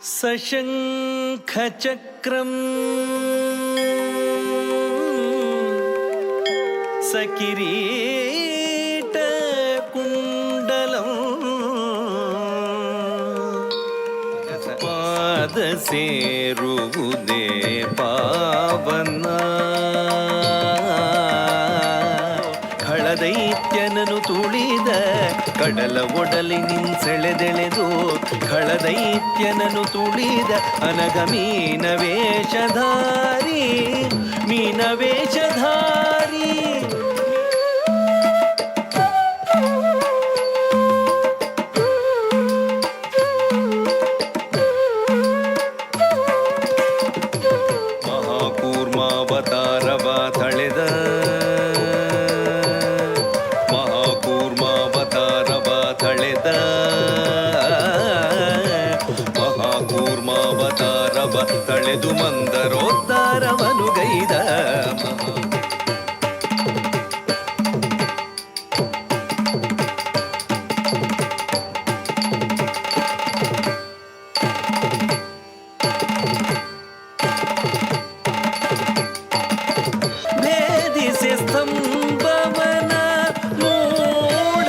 ಸಶಂಖಚಕ್ರಂ ಸಕಿರೀಟ ಕುಂಡಲಂ ಪಾದ ಸೇರುವುದೇ ಪಾವನ. ಖಳದೈತ್ಯನನು ತುಳಿದ ಕಡಲ ಒಡಲಿನಿನ್ಸೆಳೆದೆಳೆದು ಖಳದೈತ್ಯನನು ತುಳಿದ ಅನಗ ಮೀನವೇಷಧಾರಿ ಮೀನವೇಷಧಾರಿ. ಮಹಾಕೂರ್ಮಾವತಾರವ ತಳೆದ ಮಹಾಕೂರ್ಮಾವತಾರವ ತಳೆದು ಮಂದರೋದ್ಧಾರವನು ಗೈದ. ಭೇದಿಸಿ ಸ್ತಂಭವನ ಮೂಢ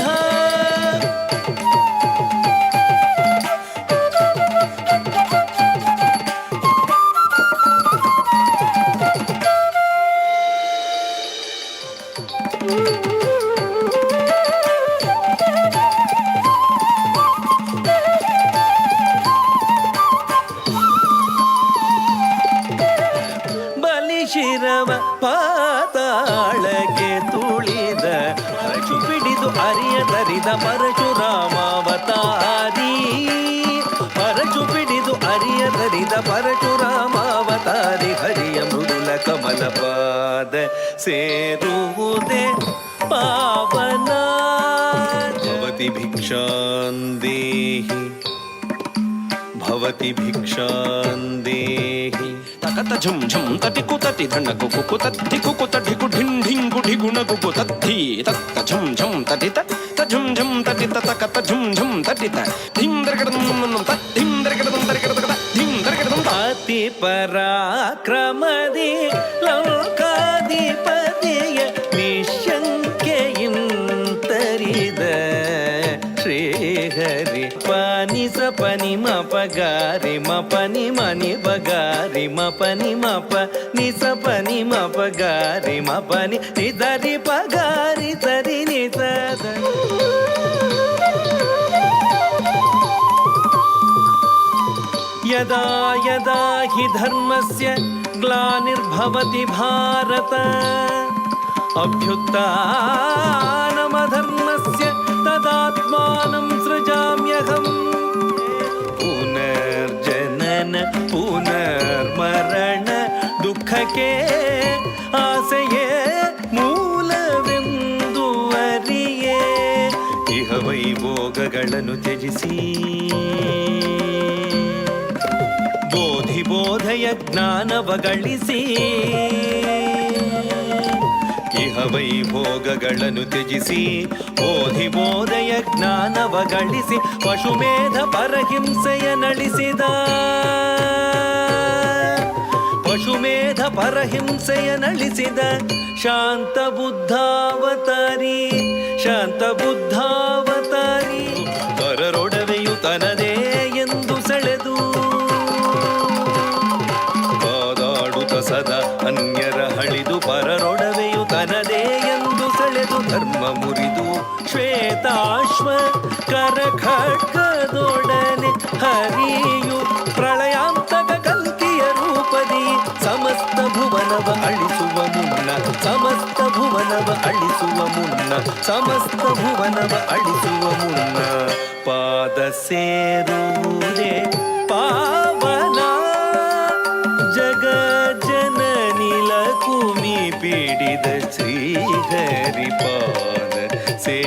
ಬಲಿಶಿರವ ಪಾತಾಳಕ್ಕೆ ತುಳಿದ ಪರಶು ಬಿಡಿದು ಅರಿಯ ತರಿದ ಪರಶುರಾಮಾವತಾರಿ. ಪರಶು ಬಿಡಿದು ಅರಿಯ ತರಿದ ಪರಶುರಾಮಾವತಾರಿ. ಹರಿಯ ಮೃದುಲ ಕಮಲ ಪಾದ ಸೇರುವುದೇ ಪಾವನ. ಭವತಿ ಭಿಕ್ಷಾಂದೇಹಿ ಭವತಿ ಭಿಕ್ಷಾಂದೇಹಿ. ತಕತ ಝುಂ ಝುಂ ತಟಿಕು ತಟಿ ಧಣಕು ಕುಕು ತಟ್ಟಿಕು ತಟಿಕು ಢಿಂ ಢಿಂಗು ಢಿಗುಣಗು ತತ್ತಿ ತತ್ತ ಝುಂ ಝುಂ ತಟಿತ ತ ಝುಂ ಝುಂ ತಟಿತ ತಕತ ಝುಂ ಝುಂ ತಟಿತ ಧಿಂ ದರಗಡದಂ ತ ಧಿಂ ದರಗಡದಂ ದರಗಡದ ಧಿಂ ದರಗಡದಂ. ಅತಿ ಪರಾಕ್ರಮದಿ ಲಂಕಾಧಿಪತಿಯ ನಿಶಂಕೆಯಿಂತರಿದ ಶ್ರೀಹರಿ. ಪನಿ ಸ ಪನಿ ಮ ಪಗಾರಿ ಮ ಪನಿ ಮನಿ ಬಗಾರಿ ಮ ಪನಿ ಮ ಪ ನಿ ಸ ಪನಿ ಮ ಪಗಾರಿ ಮ ಪನಿ ನಿ ಧರಿ ಪಗಾರಿ ಸರಿ ನಿ ಸ. ಯದಾ ಯದಾ ಹಿ ಧರ್ಮಸ್ಯ ಗ್ಲಾನಿರ್ಭವತಿ ಭಾರತ ಅಭ್ಯುತ್ಥಾನಮಧರ್ಮಸ್ಯ ತದಾತ್ಮಾನಂ ಸೃಜಾಮ್ಯಹಂ. ಪುನರ್ಜನನ ಪುನರ್ಮರಣ ದುಃಖಕ್ಕೆ ಆಸೆಯೇ ಮೂಲವೆಂದು ಅರಿಯೇ. ಇಹ ವೈಭೋಗಗಳನ್ನು ತ್ಯಜಿಸಿ ಬೋಧಿ ಬೋಧಯ ಜ್ಞಾನವ ಗಳಿಸಿ. ಇಹ ವೈಭೋಗಗಳನ್ನು ತ್ಯಜಿಸಿ ಬೋಧಿ ಬೋಧಯ ಜ್ಞಾನವ ಗಳಿಸಿ ಪಶುಮೇಧ ಪರಹಿಂಸೆಯ ನಳಿಸಿದ. ಪಶುಮೇಧ ಪರಹಿಂಸೆಯ ನಳಿಸಿದ ಶಾಂತ ಬುದ್ಧಾವತಾರಿ ಶಾಂತ ಬುದ್ಧಾವತಾರಿ. ಪರರೊಡವೆಯು ತನದೇ ಎಂದು ಸೆಳೆದು ಕಾದಾಡುತ್ತ ಸದಾ ಅನ್ಯರ ಹಳಿದು ಪರರೊಡವೆಯು ತನದೇ ಎಂದು ಸೆಳೆದು ಧರ್ಮ ಮುರಿದು ಶ್ವೇತಾಶ್ವ ಕರ ಖಡ್ಗದೊಡನೆ ಹರಿಯು ಪ್ರಳಯಾಂತಕ ಕಲ್ಕಿಯ ರೂಪದಿ ಸಮಸ್ತ ಭುವನವ ಅಳಿಸುವ ಮುನ್ನ ಸಮಸ್ತ ಭುವನವ ಅಳಿಸುವ ಮುನ್ನ ಸಮಸ್ತ ಭುವನವ ಅಳಿಸುವ ಮುನ್ನ. ಪಾದ ಸೇರುವುದೇ ಪಾವನ. ಜಗ ಜನನಿಲ ಕುಮಿ ಪೀಡಿದ ಶ್ರೀಹರಿ ಪಾದ ಸೇ